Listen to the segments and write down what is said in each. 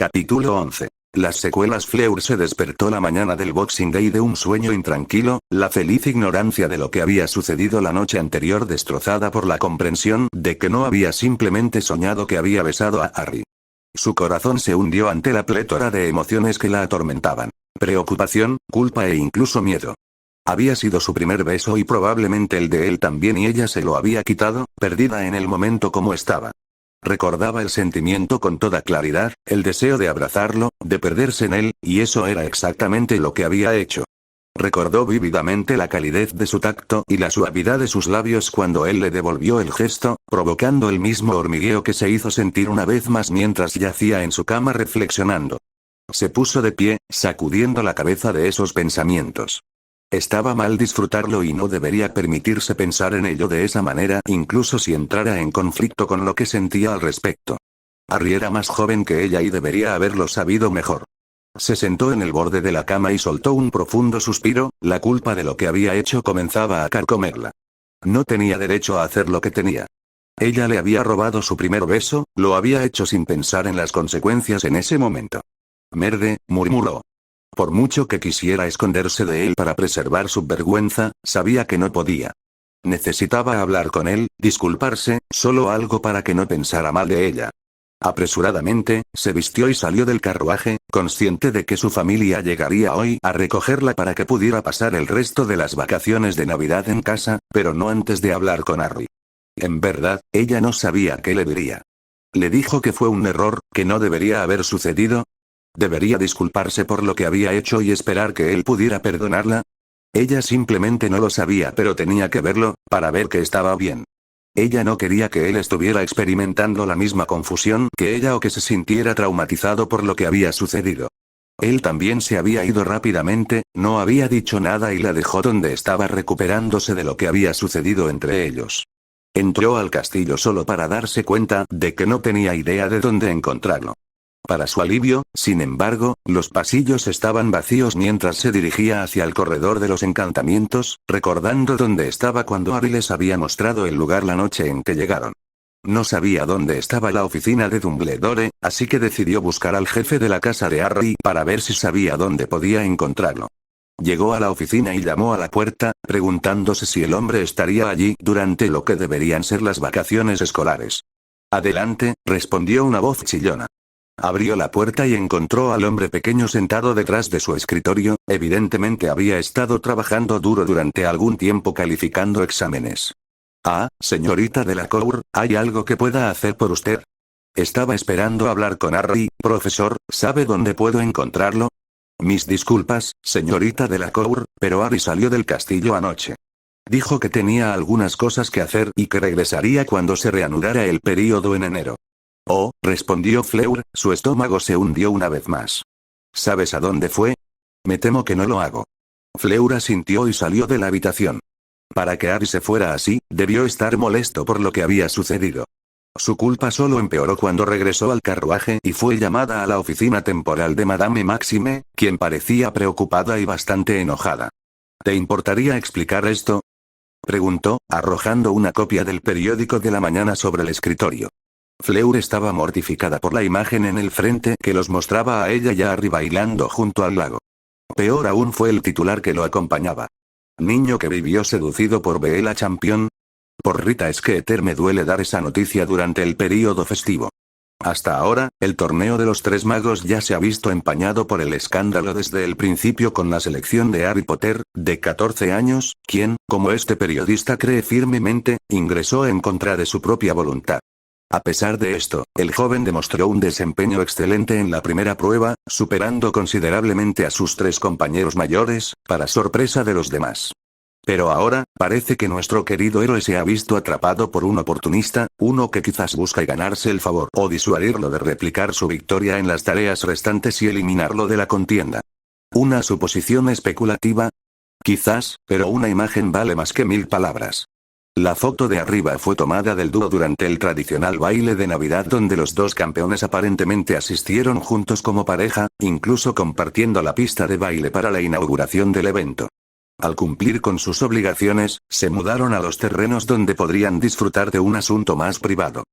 Capítulo 11. Las secuelas. Fleur se despertó la mañana del Boxing Day de un sueño intranquilo, la feliz ignorancia de lo que había sucedido la noche anterior destrozada por la comprensión de que no había simplemente soñado que había besado a Harry. Su corazón se hundió ante la plétora de emociones que la atormentaban. Preocupación, culpa e incluso miedo. Había sido su primer beso y probablemente el de él también, y ella se lo había quitado, perdida en el momento como estaba. Recordaba el sentimiento con toda claridad, el deseo de abrazarlo, de perderse en él, y eso era exactamente lo que había hecho. Recordó vívidamente la calidez de su tacto y la suavidad de sus labios cuando él le devolvió el gesto, provocando el mismo hormigueo que se hizo sentir una vez más mientras yacía en su cama reflexionando. Se puso de pie, sacudiendo la cabeza de esos pensamientos. Estaba mal disfrutarlo y no debería permitirse pensar en ello de esa manera, incluso si entrara en conflicto con lo que sentía al respecto. Harry era más joven que ella y debería haberlo sabido mejor. Se sentó en el borde de la cama y soltó un profundo suspiro, la culpa de lo que había hecho comenzaba a carcomerla. No tenía derecho a hacer lo que tenía. Ella le había robado su primer beso, lo había hecho sin pensar en las consecuencias en ese momento. Merde, murmuró. Por mucho que quisiera esconderse de él para preservar su vergüenza, sabía que no podía. Necesitaba hablar con él, disculparse, solo algo para que no pensara mal de ella. Apresuradamente, se vistió y salió del carruaje, consciente de que su familia llegaría hoy a recogerla para que pudiera pasar el resto de las vacaciones de Navidad en casa, pero no antes de hablar con Harry. En verdad, ella no sabía qué le diría. Le dijo que fue un error, que no debería haber sucedido. ¿Debería disculparse por lo que había hecho y esperar que él pudiera perdonarla? Ella simplemente no lo sabía, pero tenía que verlo, para ver que estaba bien. Ella no quería que él estuviera experimentando la misma confusión que ella o que se sintiera traumatizado por lo que había sucedido. Él también se había ido rápidamente, no había dicho nada y la dejó donde estaba recuperándose de lo que había sucedido entre ellos. Entró al castillo solo para darse cuenta de que no tenía idea de dónde encontrarlo. Para su alivio, sin embargo, los pasillos estaban vacíos mientras se dirigía hacia el corredor de los encantamientos, recordando dónde estaba cuando Harry les había mostrado el lugar la noche en que llegaron. No sabía dónde estaba la oficina de Dumbledore, así que decidió buscar al jefe de la casa de Harry para ver si sabía dónde podía encontrarlo. Llegó a la oficina y llamó a la puerta, preguntándose si el hombre estaría allí durante lo que deberían ser las vacaciones escolares. Adelante, respondió una voz chillona. Abrió la puerta y encontró al hombre pequeño sentado detrás de su escritorio, evidentemente había estado trabajando duro durante algún tiempo calificando exámenes. Ah, señorita Delacour, ¿hay algo que pueda hacer por usted? Estaba esperando hablar con Harry, profesor, ¿sabe dónde puedo encontrarlo? Mis disculpas, señorita Delacour, pero Harry salió del castillo anoche. Dijo que tenía algunas cosas que hacer y que regresaría cuando se reanudara el período en enero. Oh, respondió Fleur, su estómago se hundió una vez más. ¿Sabes a dónde fue? Me temo que no lo hago. Fleur asintió y salió de la habitación. Para que Harry se fuera así, debió estar molesto por lo que había sucedido. Su culpa solo empeoró cuando regresó al carruaje y fue llamada a la oficina temporal de Madame Maxime, quien parecía preocupada y bastante enojada. ¿Te importaría explicar esto? Preguntó, arrojando una copia del periódico de la mañana sobre el escritorio. Fleur estaba mortificada por la imagen en el frente que los mostraba a ella y a Harry bailando junto al lago. Peor aún fue el titular que lo acompañaba. Niño que vivió seducido por Bella Champion. Por Rita Skeeter me duele dar esa noticia durante el período festivo. Hasta ahora, el torneo de los Tres Magos ya se ha visto empañado por el escándalo desde el principio con la selección de Harry Potter, de 14 años, quien, como este periodista cree firmemente, ingresó en contra de su propia voluntad. A pesar de esto, el joven demostró un desempeño excelente en la primera prueba, superando considerablemente a sus tres compañeros mayores, para sorpresa de los demás. Pero ahora, parece que nuestro querido héroe se ha visto atrapado por un oportunista, uno que quizás busca ganarse el favor o disuadirlo de replicar su victoria en las tareas restantes y eliminarlo de la contienda. ¿Una suposición especulativa? Quizás, pero una imagen vale más que 1000 palabras. La foto de arriba fue tomada del dúo durante el tradicional baile de Navidad donde los dos campeones aparentemente asistieron juntos como pareja, incluso compartiendo la pista de baile para la inauguración del evento. Al cumplir con sus obligaciones, se mudaron a los terrenos donde podrían disfrutar de un asunto más privado.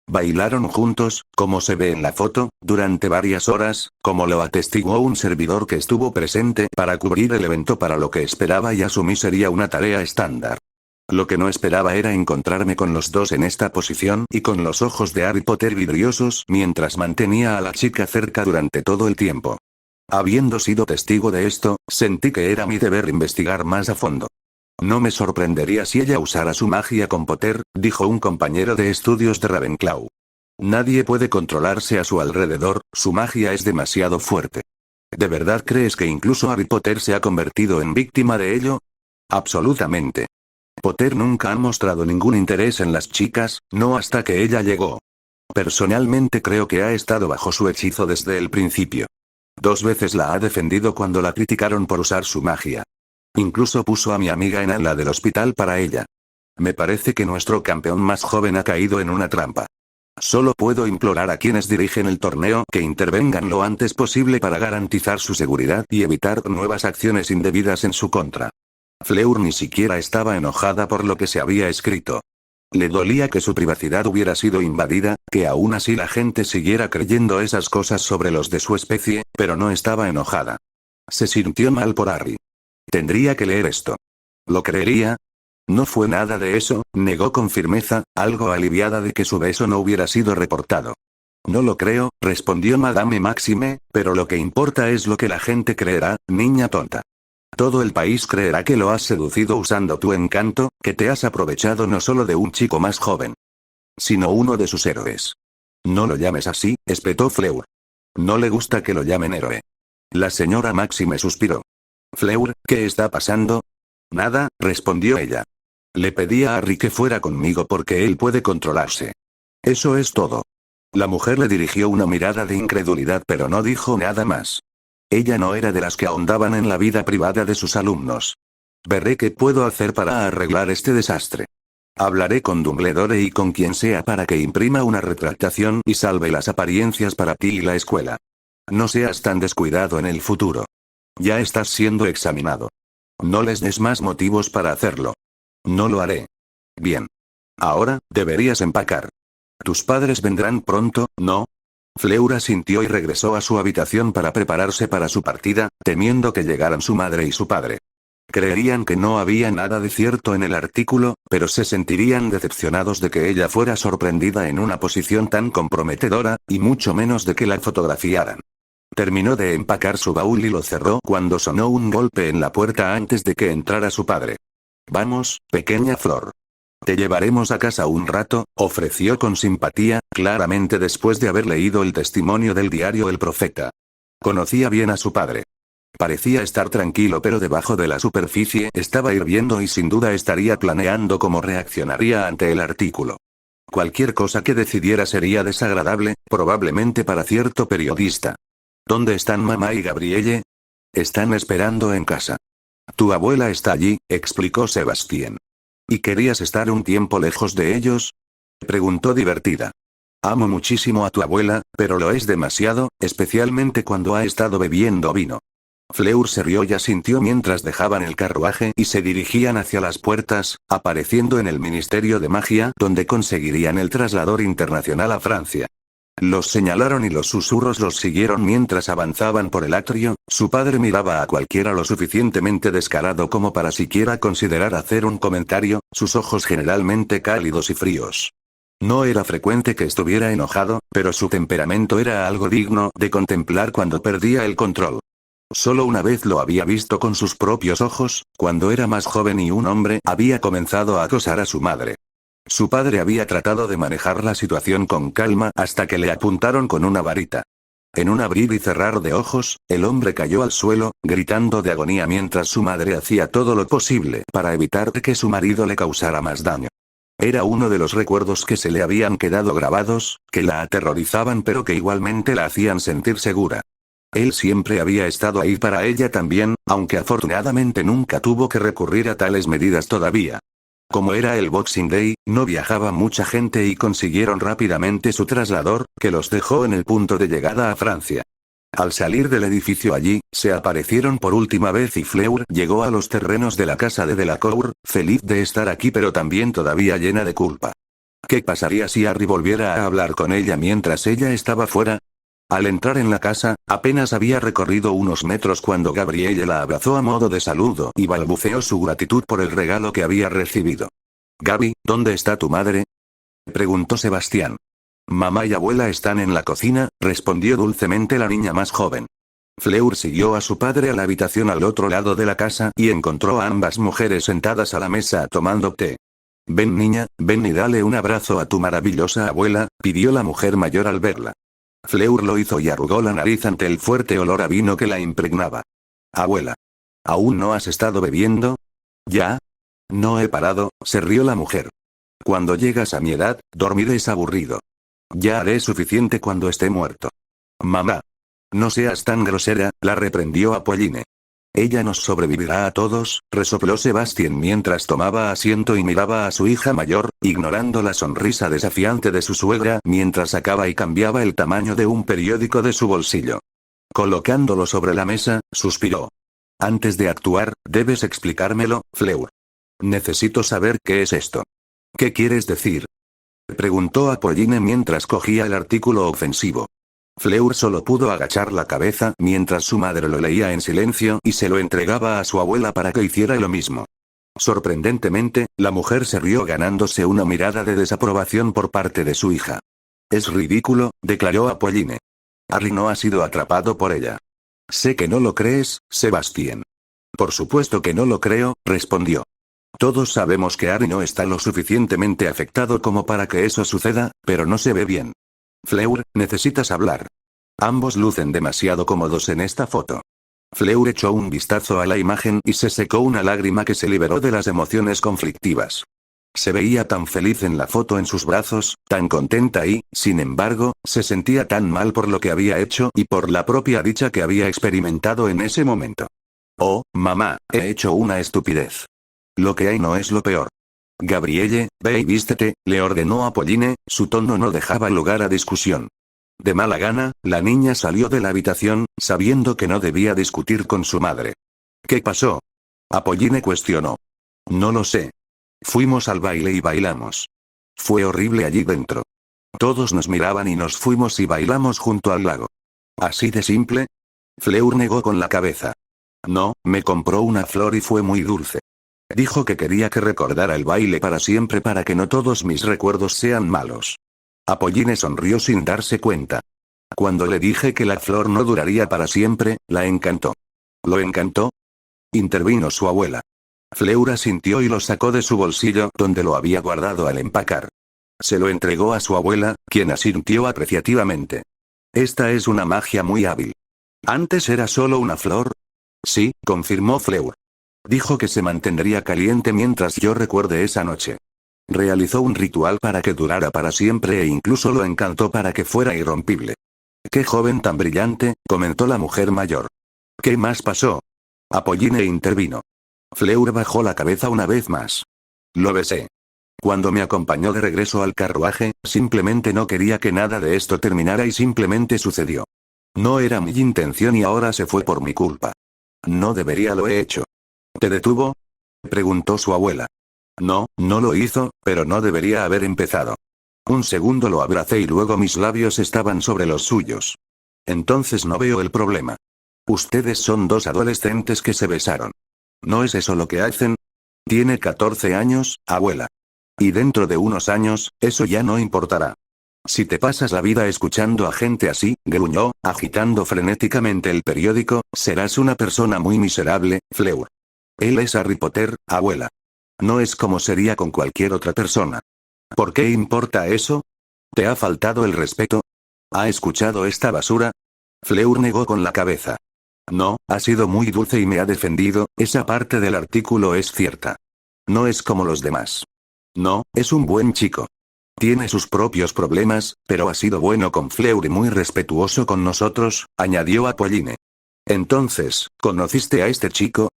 Bailaron juntos, como se ve en la foto, durante varias horas, como lo atestiguó un servidor que estuvo presente para cubrir el evento, para lo que esperaba y asumí sería una tarea estándar. Lo que no esperaba era encontrarme con los dos en esta posición y con los ojos de Harry Potter vidriosos mientras mantenía a la chica cerca durante todo el tiempo. Habiendo sido testigo de esto, sentí que era mi deber investigar más a fondo. No me sorprendería si ella usara su magia con Potter, dijo un compañero de estudios de Ravenclaw. Nadie puede controlarse a su alrededor, su magia es demasiado fuerte. ¿De verdad crees que incluso Harry Potter se ha convertido en víctima de ello? Absolutamente. Potter nunca ha mostrado ningún interés en las chicas, no hasta que ella llegó. Personalmente creo que ha estado bajo su hechizo desde el principio. 2 veces la ha defendido cuando la criticaron por usar su magia. Incluso puso a mi amiga en ala del hospital para ella. Me parece que nuestro campeón más joven ha caído en una trampa. Solo puedo implorar a quienes dirigen el torneo que intervengan lo antes posible para garantizar su seguridad y evitar nuevas acciones indebidas en su contra. Fleur ni siquiera estaba enojada por lo que se había escrito. Le dolía que su privacidad hubiera sido invadida, que aún así la gente siguiera creyendo esas cosas sobre los de su especie, pero no estaba enojada. Se sintió mal por Harry. Tendría que leer esto. ¿Lo creería? No fue nada de eso, negó con firmeza, algo aliviada de que su beso no hubiera sido reportado. No lo creo, respondió Madame Maxime, pero lo que importa es lo que la gente creerá, niña tonta. Todo el país creerá que lo has seducido usando tu encanto, que te has aprovechado no solo de un chico más joven, sino uno de sus héroes. No lo llames así, espetó Fleur. No le gusta que lo llamen héroe. La señora Maxime suspiró. Fleur, ¿qué está pasando? Nada, respondió ella. Le pedí a Harry que fuera conmigo porque él puede controlarse. Eso es todo. La mujer le dirigió una mirada de incredulidad pero no dijo nada más. Ella no era de las que ahondaban en la vida privada de sus alumnos. Veré qué puedo hacer para arreglar este desastre. Hablaré con Dumbledore y con quien sea para que imprima una retractación y salve las apariencias para ti y la escuela. No seas tan descuidado en el futuro. Ya estás siendo examinado. No les des más motivos para hacerlo. No lo haré. Bien. Ahora, deberías empacar. Tus padres vendrán pronto, ¿no? Fleur asintió y regresó a su habitación para prepararse para su partida, temiendo que llegaran su madre y su padre. Creerían que no había nada de cierto en el artículo, pero se sentirían decepcionados de que ella fuera sorprendida en una posición tan comprometedora, y mucho menos de que la fotografiaran. Terminó de empacar su baúl y lo cerró cuando sonó un golpe en la puerta antes de que entrara su padre. Vamos, pequeña Flor. Te llevaremos a casa un rato, ofreció con simpatía, claramente después de haber leído el testimonio del diario El Profeta. Conocía bien a su padre. Parecía estar tranquilo pero debajo de la superficie estaba hirviendo y sin duda estaría planeando cómo reaccionaría ante el artículo. Cualquier cosa que decidiera sería desagradable, probablemente para cierto periodista. ¿Dónde están mamá y Gabrielle? Están esperando en casa. Tu abuela está allí, explicó Sebastián. ¿Y querías estar un tiempo lejos de ellos? Preguntó divertida. Amo muchísimo a tu abuela, pero lo es demasiado, especialmente cuando ha estado bebiendo vino. Fleur se rió y asintió mientras dejaban el carruaje y se dirigían hacia las puertas, apareciendo en el Ministerio de Magia donde conseguirían el traslador internacional a Francia. Los señalaron y los susurros los siguieron mientras avanzaban por el atrio. Su padre miraba a cualquiera lo suficientemente descarado como para siquiera considerar hacer un comentario, sus ojos generalmente cálidos y fríos. No era frecuente que estuviera enojado, pero su temperamento era algo digno de contemplar cuando perdía el control. Solo una vez lo había visto con sus propios ojos, cuando era más joven y un hombre había comenzado a acosar a su madre. Su padre había tratado de manejar la situación con calma hasta que le apuntaron con una varita. En un abrir y cerrar de ojos, el hombre cayó al suelo, gritando de agonía mientras su madre hacía todo lo posible para evitar que su marido le causara más daño. Era uno de los recuerdos que se le habían quedado grabados, que la aterrorizaban pero que igualmente la hacían sentir segura. Él siempre había estado ahí para ella también, aunque afortunadamente nunca tuvo que recurrir a tales medidas todavía. Como era el Boxing Day, no viajaba mucha gente y consiguieron rápidamente su traslador, que los dejó en el punto de llegada a Francia. Al salir del edificio allí, se aparecieron por última vez y Fleur llegó a los terrenos de la casa de Delacour, feliz de estar aquí pero también todavía llena de culpa. ¿Qué pasaría si Harry volviera a hablar con ella mientras ella estaba fuera? Al entrar en la casa, apenas había recorrido unos metros cuando Gabrielle la abrazó a modo de saludo y balbuceó su gratitud por el regalo que había recibido. «Gaby, ¿dónde está tu madre?», preguntó Sebastián. «Mamá y abuela están en la cocina», respondió dulcemente la niña más joven. Fleur siguió a su padre a la habitación al otro lado de la casa y encontró a ambas mujeres sentadas a la mesa tomando té. «Ven niña, ven y dale un abrazo a tu maravillosa abuela», pidió la mujer mayor al verla. Fleur lo hizo y arrugó la nariz ante el fuerte olor a vino que la impregnaba. «Abuela. ¿Aún no has estado bebiendo?» «¿Ya? No he parado», se rió la mujer. «Cuando llegas a mi edad, dormir es aburrido. Ya haré suficiente cuando esté muerto». «Mamá. No seas tan grosera», la reprendió Apolline. «Ella nos sobrevivirá a todos», resopló Sebastián mientras tomaba asiento y miraba a su hija mayor, ignorando la sonrisa desafiante de su suegra mientras sacaba y cambiaba el tamaño de un periódico de su bolsillo. Colocándolo sobre la mesa, suspiró. «Antes de actuar, debes explicármelo, Fleur. Necesito saber qué es esto». «¿Qué quieres decir?», preguntó Apolline mientras cogía el artículo ofensivo. Fleur solo pudo agachar la cabeza mientras su madre lo leía en silencio y se lo entregaba a su abuela para que hiciera lo mismo. Sorprendentemente, la mujer se rió ganándose una mirada de desaprobación por parte de su hija. «Es ridículo», declaró Apolline. «Harry no ha sido atrapado por ella». «Sé que no lo crees, Sebastián». «Por supuesto que no lo creo», respondió. «Todos sabemos que Harry no está lo suficientemente afectado como para que eso suceda, pero no se ve bien. Fleur, necesitas hablar. Ambos lucen demasiado cómodos en esta foto». Fleur echó un vistazo a la imagen y se secó una lágrima que se liberó de las emociones conflictivas. Se veía tan feliz en la foto en sus brazos, tan contenta y, sin embargo, se sentía tan mal por lo que había hecho y por la propia dicha que había experimentado en ese momento. «Oh, mamá, he hecho una estupidez. Lo que hay no es lo peor. Gabrielle, ve y vístete», le ordenó Apolline, su tono no dejaba lugar a discusión. De mala gana, la niña salió de la habitación, sabiendo que no debía discutir con su madre. «¿Qué pasó?», Apolline cuestionó. «No lo sé. Fuimos al baile y bailamos. Fue horrible allí dentro. Todos nos miraban y nos fuimos y bailamos junto al lago». «¿Así de simple?», Fleur negó con la cabeza. «No, me compró una flor y fue muy dulce. Dijo que quería que recordara el baile para siempre para que no todos mis recuerdos sean malos». Apolline sonrió sin darse cuenta. «Cuando le dije que la flor no duraría para siempre, la encantó». «¿Lo encantó?», intervino su abuela. Fleur asintió y lo sacó de su bolsillo donde lo había guardado al empacar. Se lo entregó a su abuela, quien asintió apreciativamente. «Esta es una magia muy hábil. ¿Antes era solo una flor?». «Sí», confirmó Fleur. «Dijo que se mantendría caliente mientras yo recuerde esa noche. Realizó un ritual para que durara para siempre e incluso lo encantó para que fuera irrompible». «Qué joven tan brillante», comentó la mujer mayor. «¿Qué más pasó?». Apolline intervino. Fleur bajó la cabeza una vez más. «Lo besé. Cuando me acompañó de regreso al carruaje, simplemente no quería que nada de esto terminara y simplemente sucedió. No era mi intención y ahora se fue por mi culpa. No debería lo he hecho». «¿Te detuvo?», preguntó su abuela. «No, no lo hizo, pero no debería haber empezado. Un segundo lo abracé y luego mis labios estaban sobre los suyos. Entonces no veo el problema. Ustedes son dos adolescentes que se besaron. ¿No es eso lo que hacen? Tiene 14 años, abuela. Y dentro de unos años, eso ya no importará. Si te pasas la vida escuchando a gente así», gruñó, agitando frenéticamente el periódico, «serás una persona muy miserable, Fleur. Él es Harry Potter, abuela. No es como sería con cualquier otra persona. ¿Por qué importa eso? ¿Te ha faltado el respeto? ¿Ha escuchado esta basura?». Fleur negó con la cabeza. «No, ha sido muy dulce y me ha defendido, esa parte del artículo es cierta. No es como los demás. No, es un buen chico. Tiene sus propios problemas, pero ha sido bueno con Fleur y muy respetuoso con nosotros», añadió Apolline. «Entonces, ¿conociste a este chico?».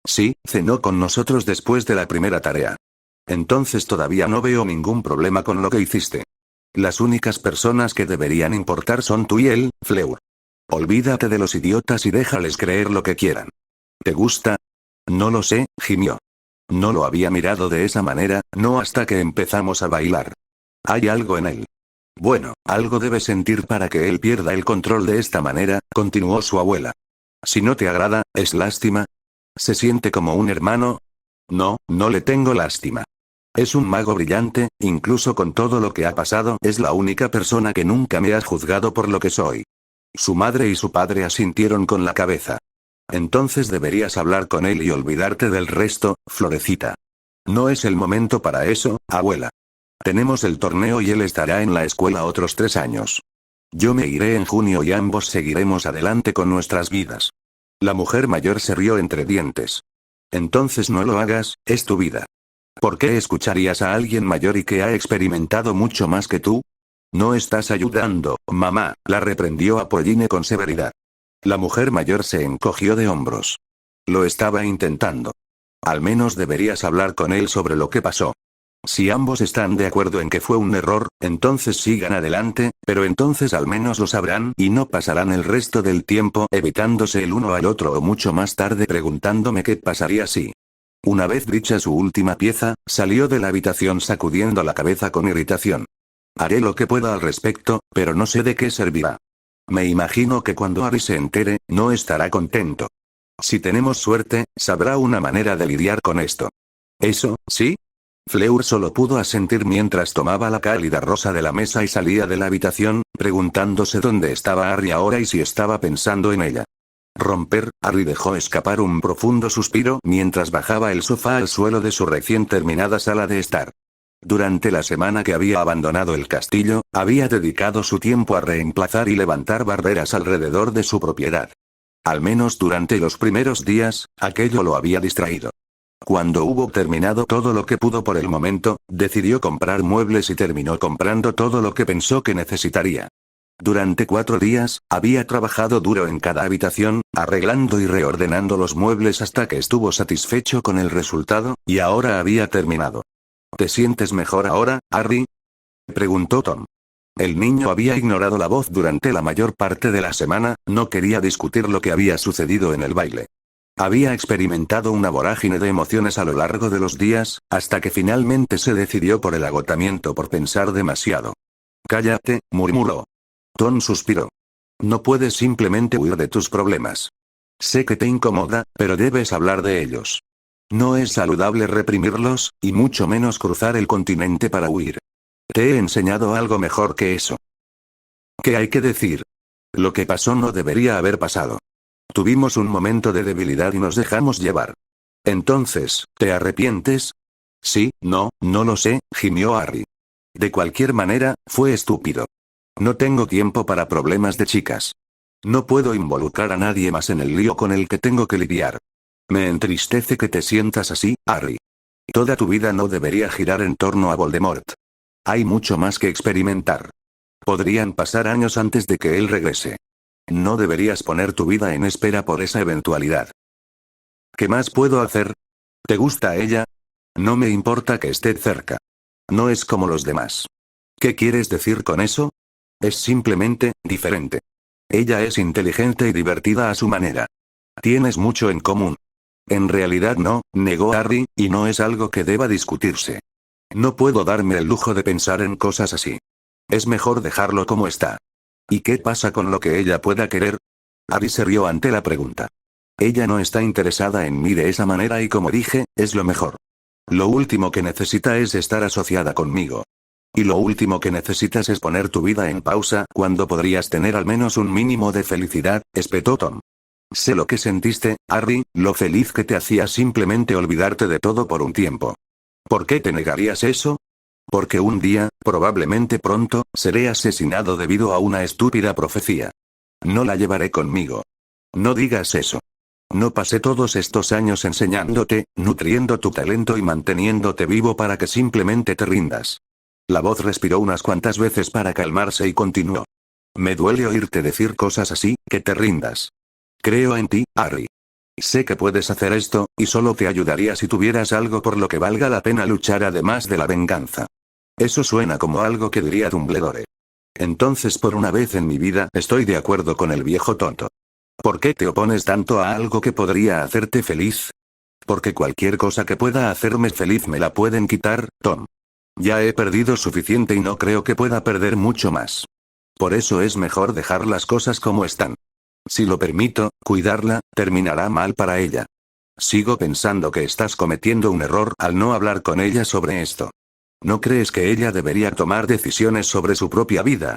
«Sí, cenó con nosotros después de la primera tarea». «Entonces todavía no veo ningún problema con lo que hiciste. Las únicas personas que deberían importar son tú y él, Fleur. Olvídate de los idiotas y déjales creer lo que quieran». «¿Te gusta?». «No lo sé», gimió. No lo había mirado de esa manera, no hasta que empezamos a bailar. Hay algo en él. Bueno, algo debe sentir para que él pierda el control de esta manera, continuó su abuela. Si no te agrada, ¿es lástima? ¿Se siente como un hermano? No, no le tengo lástima. Es un mago brillante, incluso con todo lo que ha pasado, es la única persona que nunca me ha juzgado por lo que soy. Su madre y su padre asintieron con la cabeza. Entonces deberías hablar con él y olvidarte del resto, Florecita. No es el momento para eso, abuela. Tenemos el torneo y él estará en la escuela otros 3 años. Yo me iré en junio y ambos seguiremos adelante con nuestras vidas. La mujer mayor se rió entre dientes. Entonces no lo hagas, es tu vida. ¿Por qué escucharías a alguien mayor y que ha experimentado mucho más que tú? No estás ayudando, mamá, la reprendió Apolline con severidad. La mujer mayor se encogió de hombros. Lo estaba intentando. Al menos deberías hablar con él sobre lo que pasó. Si ambos están de acuerdo en que fue un error, entonces sigan adelante, pero entonces al menos lo sabrán y no pasarán el resto del tiempo evitándose el uno al otro o mucho más tarde preguntándome qué pasaría si. Una vez dicha su última pieza, salió de la habitación sacudiendo la cabeza con irritación. Haré lo que pueda al respecto, pero no sé de qué servirá. Me imagino que cuando Harry se entere, no estará contento. Si tenemos suerte, sabrá una manera de lidiar con esto. ¿Eso, sí? Fleur solo pudo asentir mientras tomaba la cálida rosa de la mesa y salía de la habitación, preguntándose dónde estaba Harry ahora y si estaba pensando en ella. Harry dejó escapar un profundo suspiro mientras bajaba el sofá al suelo de su recién terminada sala de estar. Durante la semana que había abandonado el castillo, había dedicado su tiempo a reemplazar y levantar barreras alrededor de su propiedad. Al menos durante los primeros días, aquello lo había distraído. Cuando hubo terminado todo lo que pudo por el momento, decidió comprar muebles y terminó comprando todo lo que pensó que necesitaría. Durante 4 días, había trabajado duro en cada habitación, arreglando y reordenando los muebles hasta que estuvo satisfecho con el resultado, y ahora había terminado. ¿Te sientes mejor ahora, Harry? Preguntó Tom. El niño había ignorado la voz durante la mayor parte de la semana, no quería discutir lo que había sucedido en el baile. Había experimentado una vorágine de emociones a lo largo de los días, hasta que finalmente se decidió por el agotamiento por pensar demasiado. Cállate, murmuró. Tom suspiró. No puedes simplemente huir de tus problemas. Sé que te incomoda, pero debes hablar de ellos. No es saludable reprimirlos, y mucho menos cruzar el continente para huir. Te he enseñado algo mejor que eso. ¿Qué hay que decir? Lo que pasó no debería haber pasado. Tuvimos un momento de debilidad y nos dejamos llevar. Entonces, ¿te arrepientes? Sí, no lo sé, gimió Harry. De cualquier manera, fue estúpido. No tengo tiempo para problemas de chicas. No puedo involucrar a nadie más en el lío con el que tengo que lidiar. Me entristece que te sientas así, Harry. Toda tu vida no debería girar en torno a Voldemort. Hay mucho más que experimentar. Podrían pasar años antes de que él regrese. No deberías poner tu vida en espera por esa eventualidad. ¿Qué más puedo hacer? ¿Te gusta ella? No me importa que esté cerca. No es como los demás. ¿Qué quieres decir con eso? Es simplemente, diferente. Ella es inteligente y divertida a su manera. Tienes mucho en común. En realidad no, negó Harry, y no es algo que deba discutirse. No puedo darme el lujo de pensar en cosas así. Es mejor dejarlo como está. ¿Y qué pasa con lo que ella pueda querer? Harry se rió ante la pregunta. Ella no está interesada en mí de esa manera y como dije, es lo mejor. Lo último que necesita es estar asociada conmigo. Y lo último que necesitas es poner tu vida en pausa cuando podrías tener al menos un mínimo de felicidad, espetó Tom. Sé lo que sentiste, Harry, lo feliz que te hacía simplemente olvidarte de todo por un tiempo. ¿Por qué te negarías eso? Porque un día, probablemente pronto, seré asesinado debido a una estúpida profecía. No la llevaré conmigo. No digas eso. No pasé todos estos años enseñándote, nutriendo tu talento y manteniéndote vivo para que simplemente te rindas. La voz respiró unas cuantas veces para calmarse y continuó. Me duele oírte decir cosas así, que te rindas. Creo en ti, Harry. Sé que puedes hacer esto, y solo te ayudaría si tuvieras algo por lo que valga la pena luchar además de la venganza. Eso suena como algo que diría Dumbledore. Entonces por una vez en mi vida estoy de acuerdo con el viejo tonto. ¿Por qué te opones tanto a algo que podría hacerte feliz? Porque cualquier cosa que pueda hacerme feliz me la pueden quitar, Tom. Ya he perdido suficiente y no creo que pueda perder mucho más. Por eso es mejor dejar las cosas como están. Si lo permito, cuidarla, terminará mal para ella. Sigo pensando que estás cometiendo un error al no hablar con ella sobre esto. ¿No crees que ella debería tomar decisiones sobre su propia vida?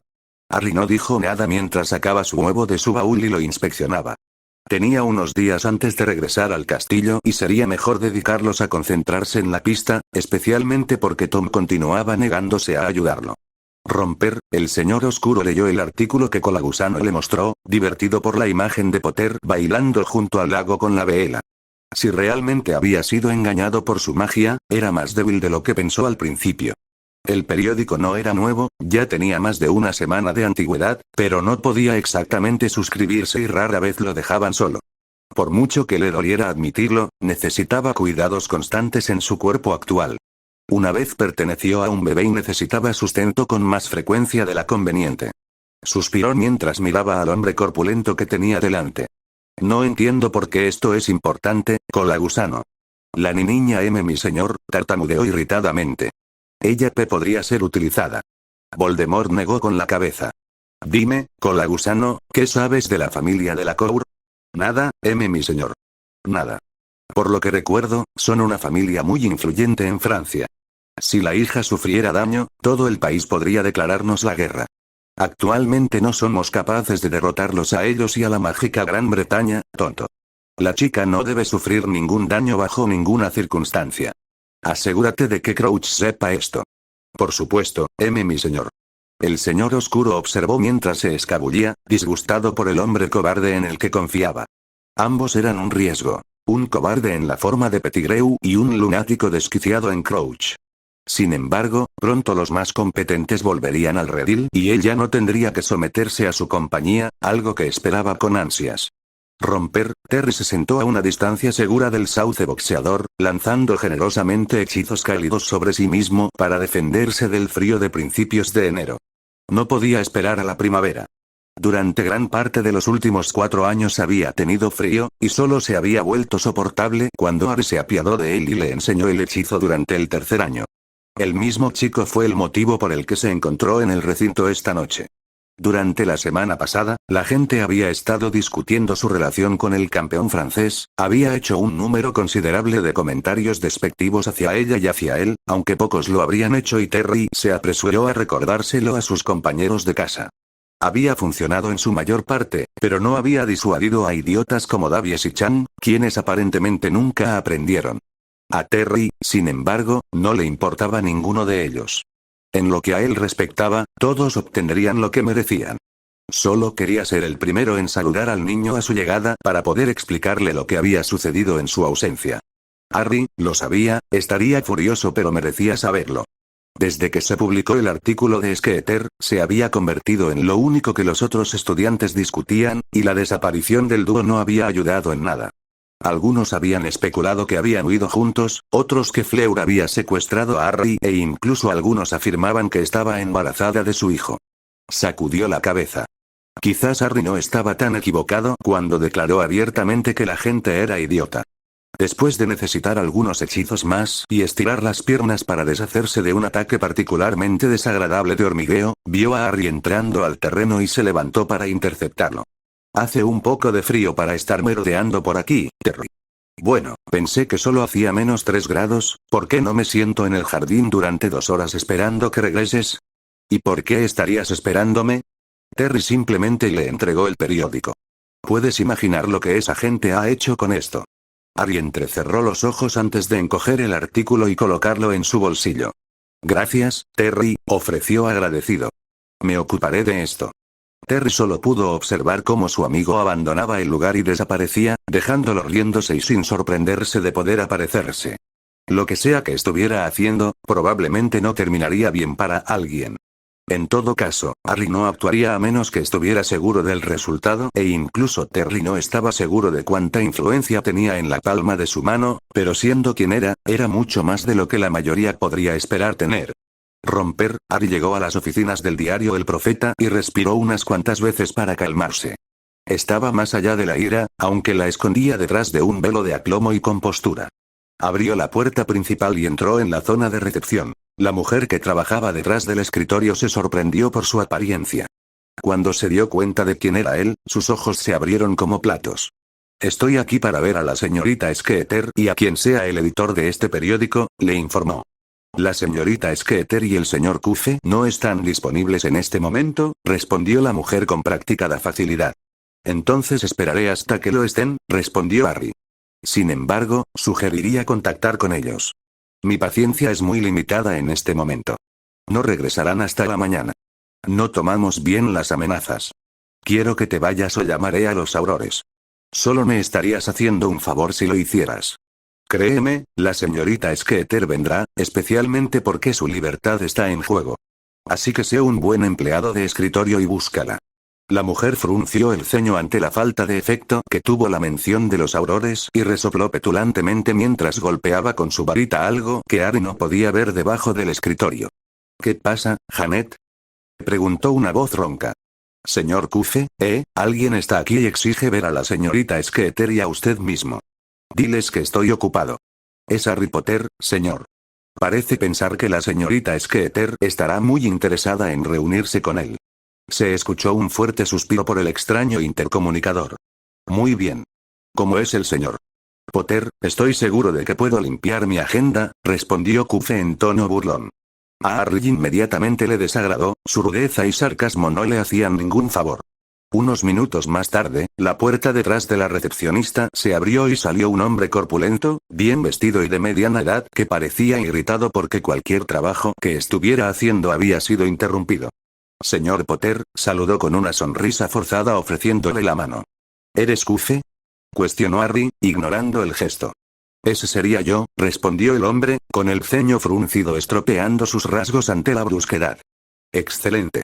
Harry no dijo nada mientras sacaba su huevo de su baúl y lo inspeccionaba. Tenía unos días antes de regresar al castillo y sería mejor dedicarlos a concentrarse en la pista, especialmente porque Tom continuaba negándose a ayudarlo. Romper, el señor oscuro leyó el artículo que Colagusano le mostró, divertido por la imagen de Potter bailando junto al lago con la vela. Si realmente había sido engañado por su magia, era más débil de lo que pensó al principio. El periódico no era nuevo, ya tenía más de una semana de antigüedad, pero no podía exactamente suscribirse y rara vez lo dejaban solo. Por mucho que le doliera admitirlo, necesitaba cuidados constantes en su cuerpo actual. Una vez perteneció a un bebé y necesitaba sustento con más frecuencia de la conveniente. Suspiró mientras miraba al hombre corpulento que tenía delante. No entiendo por qué esto es importante, Colagusano. La niña mi señor, tartamudeó irritadamente. Ella podría ser utilizada. Voldemort negó con la cabeza. Dime, Colagusano, ¿qué sabes de la familia de la Cour? Nada, mi señor. Nada. Por lo que recuerdo, son una familia muy influyente en Francia. Si la hija sufriera daño, todo el país podría declararnos la guerra. Actualmente no somos capaces de derrotarlos a ellos y a la mágica Gran Bretaña, tonto. La chica no debe sufrir ningún daño bajo ninguna circunstancia. Asegúrate de que Crouch sepa esto. Por supuesto, mi señor. El señor oscuro observó mientras se escabullía, disgustado por el hombre cobarde en el que confiaba. Ambos eran un riesgo. Un cobarde en la forma de Pettigrew y un lunático desquiciado en Crouch. Sin embargo, pronto los más competentes volverían al redil y él ya no tendría que someterse a su compañía, algo que esperaba con ansias. Romper, Terry se sentó a una distancia segura del sauce boxeador, lanzando generosamente hechizos cálidos sobre sí mismo para defenderse del frío de principios de enero. No podía esperar a la primavera. Durante gran parte de los últimos 4 años había tenido frío, y solo se había vuelto soportable cuando Harry se apiadó de él y le enseñó el hechizo durante el 3er año. El mismo chico fue el motivo por el que se encontró en el recinto esta noche. Durante la semana pasada, la gente había estado discutiendo su relación con el campeón francés, había hecho un número considerable de comentarios despectivos hacia ella y hacia él, aunque pocos lo habrían hecho y Terry se apresuró a recordárselo a sus compañeros de casa. Había funcionado en su mayor parte, pero no había disuadido a idiotas como Davies y Chan, quienes aparentemente nunca aprendieron. A Terry, sin embargo, no le importaba ninguno de ellos. En lo que a él respectaba, todos obtendrían lo que merecían. Solo quería ser el primero en saludar al niño a su llegada para poder explicarle lo que había sucedido en su ausencia. Harry, lo sabía, estaría furioso pero merecía saberlo. Desde que se publicó el artículo de Skeeter, se había convertido en lo único que los otros estudiantes discutían, y la desaparición del dúo no había ayudado en nada. Algunos habían especulado que habían huido juntos, otros que Fleur había secuestrado a Harry e incluso algunos afirmaban que estaba embarazada de su hijo. Sacudió la cabeza. Quizás Harry no estaba tan equivocado cuando declaró abiertamente que la gente era idiota. Después de necesitar algunos hechizos más y estirar las piernas para deshacerse de un ataque particularmente desagradable de hormigueo, vio a Harry entrando al terreno y se levantó para interceptarlo. Hace un poco de frío para estar merodeando por aquí, Terry. Bueno, pensé que solo hacía -3 grados, ¿por qué no me siento en el jardín durante 2 horas esperando que regreses? ¿Y por qué estarías esperándome? Terry simplemente le entregó el periódico. ¿Puedes imaginar lo que esa gente ha hecho con esto? Harry entrecerró los ojos antes de encoger el artículo y colocarlo en su bolsillo. Gracias, Terry, ofreció agradecido. Me ocuparé de esto. Terry solo pudo observar cómo su amigo abandonaba el lugar y desaparecía, dejándolo riéndose y sin sorprenderse de poder aparecerse. Lo que sea que estuviera haciendo, probablemente no terminaría bien para alguien. En todo caso, Harry no actuaría a menos que estuviera seguro del resultado e incluso Terry no estaba seguro de cuánta influencia tenía en la palma de su mano, pero siendo quien era mucho más de lo que la mayoría podría esperar tener. Romper, Harry llegó a las oficinas del diario El Profeta y respiró unas cuantas veces para calmarse. Estaba más allá de la ira, aunque la escondía detrás de un velo de aplomo y compostura. Abrió la puerta principal y entró en la zona de recepción. La mujer que trabajaba detrás del escritorio se sorprendió por su apariencia. Cuando se dio cuenta de quién era él, sus ojos se abrieron como platos. Estoy aquí para ver a la señorita Skeeter y a quien sea el editor de este periódico, le informó. La señorita Skeeter y el señor Kufe no están disponibles en este momento, respondió la mujer con practicada facilidad. Entonces esperaré hasta que lo estén, respondió Harry. Sin embargo, sugeriría contactar con ellos. Mi paciencia es muy limitada en este momento. No regresarán hasta la mañana. No tomamos bien las amenazas. Quiero que te vayas o llamaré a los aurores. Solo me estarías haciendo un favor si lo hicieras. Créeme, la señorita Skeeter vendrá, especialmente porque su libertad está en juego. Así que sé un buen empleado de escritorio y búscala. La mujer frunció el ceño ante la falta de efecto que tuvo la mención de los aurores y resopló petulantemente mientras golpeaba con su varita algo que Harry no podía ver debajo del escritorio. ¿Qué pasa, Janet? Preguntó una voz ronca. Señor Kufe, alguien está aquí y exige ver a la señorita Skeeter y a usted mismo. Diles que estoy ocupado. Es Harry Potter, señor. Parece pensar que la señorita Skeeter estará muy interesada en reunirse con él. Se escuchó un fuerte suspiro por el extraño intercomunicador. Muy bien. ¿Cómo es el señor Potter? Estoy seguro de que puedo limpiar mi agenda, respondió Kufe en tono burlón. A Harry inmediatamente le desagradó, su rudeza y sarcasmo no le hacían ningún favor. Unos minutos más tarde, la puerta detrás de la recepcionista se abrió y salió un hombre corpulento, bien vestido y de mediana edad que parecía irritado porque cualquier trabajo que estuviera haciendo había sido interrumpido. Señor Potter, saludó con una sonrisa forzada ofreciéndole la mano. ¿Eres Kufe? Cuestionó Harry, ignorando el gesto. Ese sería yo, respondió el hombre, con el ceño fruncido estropeando sus rasgos ante la brusquedad. Excelente.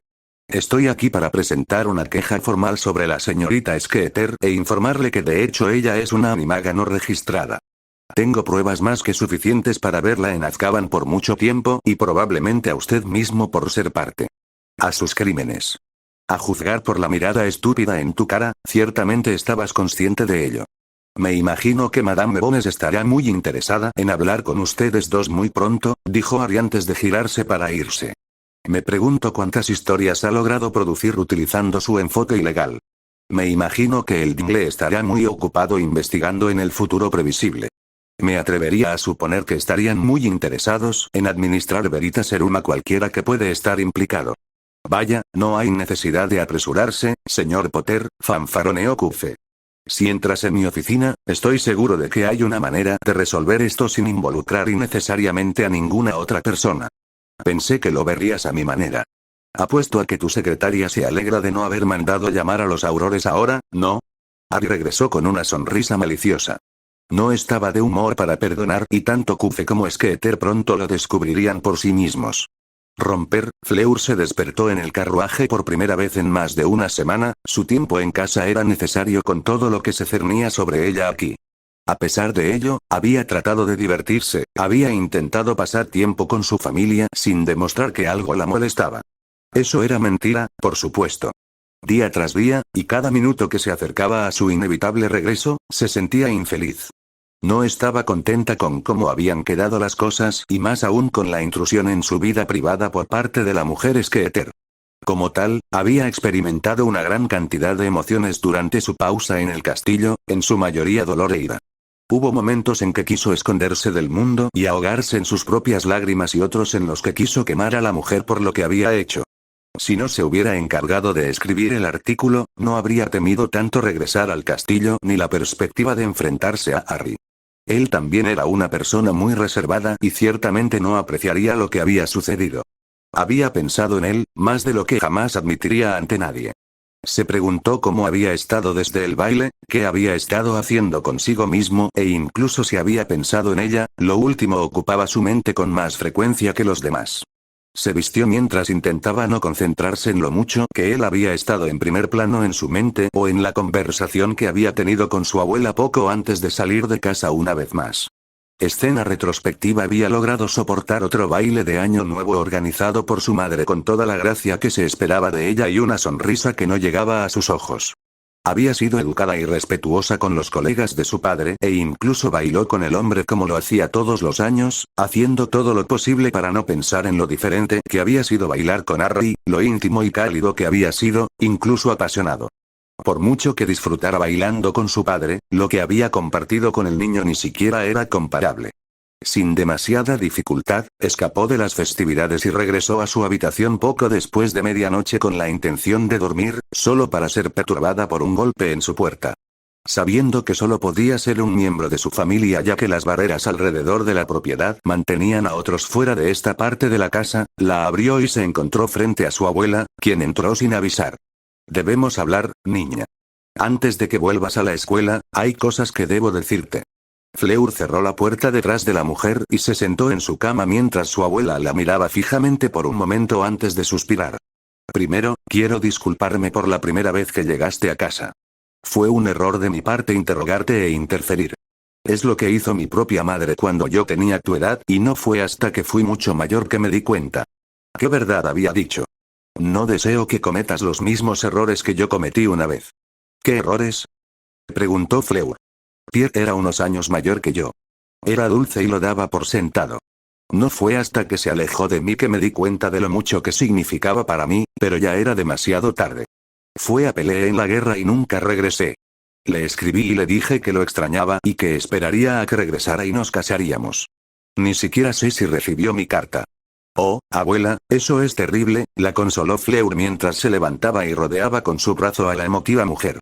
Estoy aquí para presentar una queja formal sobre la señorita Skeeter e informarle que de hecho ella es una animaga no registrada. Tengo pruebas más que suficientes para verla en Azkaban por mucho tiempo y probablemente a usted mismo por ser parte a sus crímenes. A juzgar por la mirada estúpida en tu cara, ciertamente estabas consciente de ello. Me imagino que Madame Bones estará muy interesada en hablar con ustedes dos muy pronto, dijo Harry antes de girarse para irse. Me pregunto cuántas historias ha logrado producir utilizando su enfoque ilegal. Me imagino que el Dingle estará muy ocupado investigando en el futuro previsible. Me atrevería a suponer que estarían muy interesados en administrar Veritas Serum a cualquiera que puede estar implicado. Vaya, no hay necesidad de apresurarse, señor Potter, fanfaroneó Kufe. Si entras en mi oficina, estoy seguro de que hay una manera de resolver esto sin involucrar innecesariamente a ninguna otra persona. Pensé que lo verías a mi manera. Apuesto a que tu secretaria se alegra de no haber mandado llamar a los aurores ahora, ¿no? Harry regresó con una sonrisa maliciosa. No estaba de humor para perdonar y tanto Kufe como Skeeter pronto lo descubrirían por sí mismos. Fleur se despertó en el carruaje por primera vez en más de una semana, su tiempo en casa era necesario con todo lo que se cernía sobre ella aquí. A pesar de ello, había tratado de divertirse, había intentado pasar tiempo con su familia sin demostrar que algo la molestaba. Eso era mentira, por supuesto. Día tras día, y cada minuto que se acercaba a su inevitable regreso, se sentía infeliz. No estaba contenta con cómo habían quedado las cosas y más aún con la intrusión en su vida privada por parte de la mujer Skeeter. Como tal, había experimentado una gran cantidad de emociones durante su pausa en el castillo, en su mayoría dolor e ira. Hubo momentos en que quiso esconderse del mundo y ahogarse en sus propias lágrimas y otros en los que quiso quemar a la mujer por lo que había hecho. Si no se hubiera encargado de escribir el artículo, no habría temido tanto regresar al castillo ni la perspectiva de enfrentarse a Harry. Él también era una persona muy reservada y ciertamente no apreciaría lo que había sucedido. Había pensado en él, más de lo que jamás admitiría ante nadie. Se preguntó cómo había estado desde el baile, qué había estado haciendo consigo mismo e incluso si había pensado en ella, lo último ocupaba su mente con más frecuencia que los demás. Se vistió mientras intentaba no concentrarse en lo mucho que él había estado en primer plano en su mente o en la conversación que había tenido con su abuela poco antes de salir de casa una vez más. Escena retrospectiva había logrado soportar otro baile de Año Nuevo organizado por su madre con toda la gracia que se esperaba de ella y una sonrisa que no llegaba a sus ojos. Había sido educada y respetuosa con los colegas de su padre e incluso bailó con el hombre como lo hacía todos los años, haciendo todo lo posible para no pensar en lo diferente que había sido bailar con Harry, lo íntimo y cálido que había sido, incluso apasionado. Por mucho que disfrutara bailando con su padre, lo que había compartido con el niño ni siquiera era comparable. Sin demasiada dificultad, escapó de las festividades y regresó a su habitación poco después de medianoche con la intención de dormir, solo para ser perturbada por un golpe en su puerta. Sabiendo que solo podía ser un miembro de su familia ya que las barreras alrededor de la propiedad mantenían a otros fuera de esta parte de la casa, la abrió y se encontró frente a su abuela, quien entró sin avisar. Debemos hablar, niña. Antes de que vuelvas a la escuela, hay cosas que debo decirte. Fleur cerró la puerta detrás de la mujer y se sentó en su cama mientras su abuela la miraba fijamente por un momento antes de suspirar. Primero, quiero disculparme por la primera vez que llegaste a casa. Fue un error de mi parte interrogarte e interferir. Es lo que hizo mi propia madre cuando yo tenía tu edad y no fue hasta que fui mucho mayor que me di cuenta. ¿Qué verdad había dicho? No deseo que cometas los mismos errores que yo cometí una vez. ¿Qué errores? Preguntó Fleur. Pierre era unos años mayor que yo. Era dulce y lo daba por sentado. No fue hasta que se alejó de mí que me di cuenta de lo mucho que significaba para mí, pero ya era demasiado tarde. Fue a pelear en la guerra y nunca regresé. Le escribí y le dije que lo extrañaba y que esperaría a que regresara y nos casaríamos. Ni siquiera sé si recibió mi carta. Oh, abuela, eso es terrible, la consoló Fleur mientras se levantaba y rodeaba con su brazo a la emotiva mujer.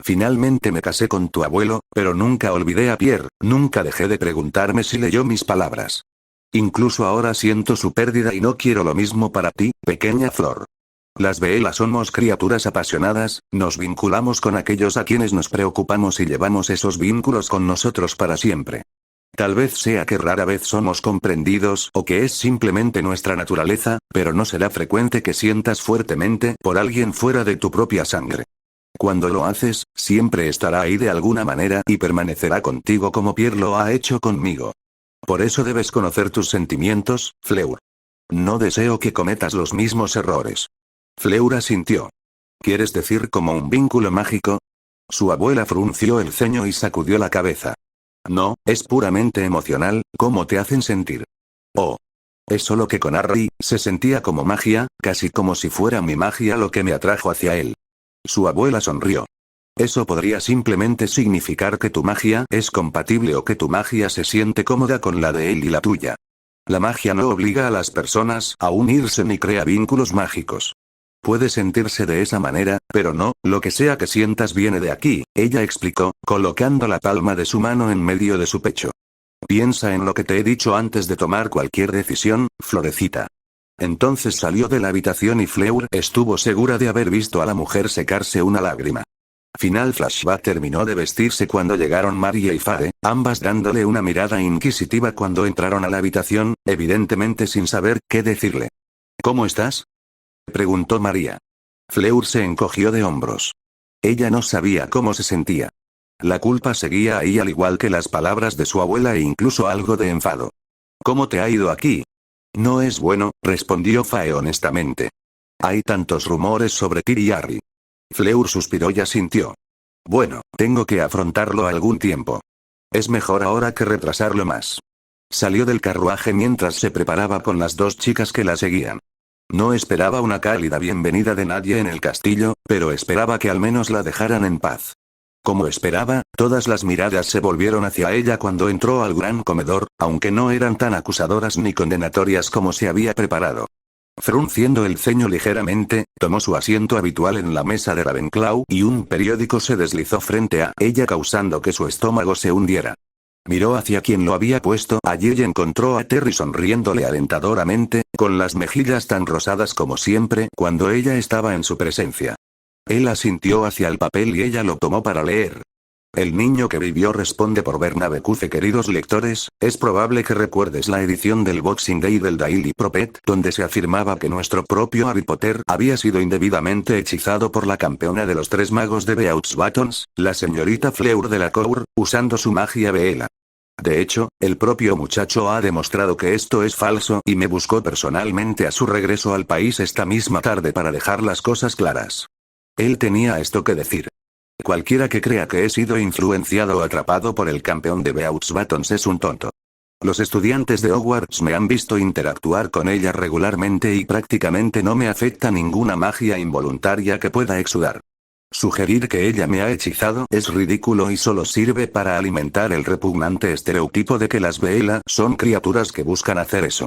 Finalmente me casé con tu abuelo, pero nunca olvidé a Pierre, nunca dejé de preguntarme si leyó mis palabras. Incluso ahora siento su pérdida y no quiero lo mismo para ti, pequeña Flor. Las Bella somos criaturas apasionadas, nos vinculamos con aquellos a quienes nos preocupamos y llevamos esos vínculos con nosotros para siempre. Tal vez sea que rara vez somos comprendidos o que es simplemente nuestra naturaleza, pero no será frecuente que sientas fuertemente por alguien fuera de tu propia sangre. Cuando lo haces, siempre estará ahí de alguna manera y permanecerá contigo como Pierre lo ha hecho conmigo. Por eso debes conocer tus sentimientos, Fleur. No deseo que cometas los mismos errores. Fleur asintió. ¿Quieres decir como un vínculo mágico? Su abuela frunció el ceño y sacudió la cabeza. No, es puramente emocional, ¿cómo te hacen sentir? Oh. Es solo que con Harry, se sentía como magia, casi como si fuera mi magia lo que me atrajo hacia él. Su abuela sonrió. Eso podría simplemente significar que tu magia es compatible o que tu magia se siente cómoda con la de él y la tuya. La magia no obliga a las personas a unirse ni crea vínculos mágicos. Puede sentirse de esa manera, pero no, lo que sea que sientas viene de aquí, ella explicó, colocando la palma de su mano en medio de su pecho. Piensa en lo que te he dicho antes de tomar cualquier decisión, Florecita. Entonces salió de la habitación y Fleur estuvo segura de haber visto a la mujer secarse una lágrima. Final flashback terminó de vestirse cuando llegaron Maria y Fade, ambas dándole una mirada inquisitiva cuando entraron a la habitación, evidentemente sin saber qué decirle. ¿Cómo estás? Preguntó Maria. Fleur se encogió de hombros. Ella no sabía cómo se sentía. La culpa seguía ahí al igual que las palabras de su abuela e incluso algo de enfado. ¿Cómo te ha ido aquí? No es bueno, respondió Fae honestamente. Hay tantos rumores sobre ti y Harry. Fleur suspiró y asintió. Bueno, tengo que afrontarlo algún tiempo. Es mejor ahora que retrasarlo más. Salió del carruaje mientras se preparaba con las dos chicas que la seguían. No esperaba una cálida bienvenida de nadie en el castillo, pero esperaba que al menos la dejaran en paz. Como esperaba, todas las miradas se volvieron hacia ella cuando entró al gran comedor, aunque no eran tan acusadoras ni condenatorias como se había preparado. Frunciendo el ceño ligeramente, tomó su asiento habitual en la mesa de Ravenclaw y un periódico se deslizó frente a ella causando que su estómago se hundiera. Miró hacia quien lo había puesto allí y encontró a Terry sonriéndole alentadoramente, con las mejillas tan rosadas como siempre cuando ella estaba en su presencia. Él asintió hacia el papel y ella lo tomó para leer. El niño que vivió responde por Bernabe Cuce. Queridos lectores, es probable que recuerdes la edición del Boxing Day del Daily Prophet, donde se afirmaba que nuestro propio Harry Potter había sido indebidamente hechizado por la campeona de los tres magos de Beauxbatons, la señorita Fleur Delacour, usando su magia Bella. De hecho, el propio muchacho ha demostrado que esto es falso y me buscó personalmente a su regreso al país esta misma tarde para dejar las cosas claras. Él tenía esto que decir. Cualquiera que crea que he sido influenciado o atrapado por el campeón de Beauxbatons es un tonto. Los estudiantes de Hogwarts me han visto interactuar con ella regularmente y prácticamente no me afecta ninguna magia involuntaria que pueda exudar. Sugerir que ella me ha hechizado es ridículo y solo sirve para alimentar el repugnante estereotipo de que las Veela son criaturas que buscan hacer eso.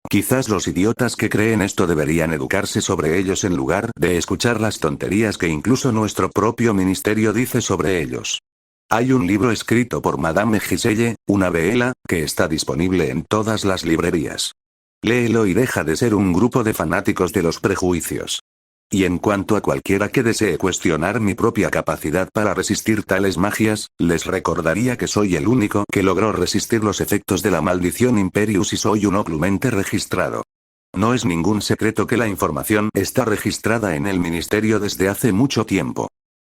Quizás los idiotas que creen esto deberían educarse sobre ellos en lugar de escuchar las tonterías que incluso nuestro propio ministerio dice sobre ellos. Hay un libro escrito por Madame Giselle, una Veela, que está disponible en todas las librerías. Léelo y deja de ser un grupo de fanáticos de los prejuicios. Y en cuanto a cualquiera que desee cuestionar mi propia capacidad para resistir tales magias, les recordaría que soy el único que logró resistir los efectos de la maldición Imperius y soy un oclumente registrado. No es ningún secreto que la información está registrada en el ministerio desde hace mucho tiempo.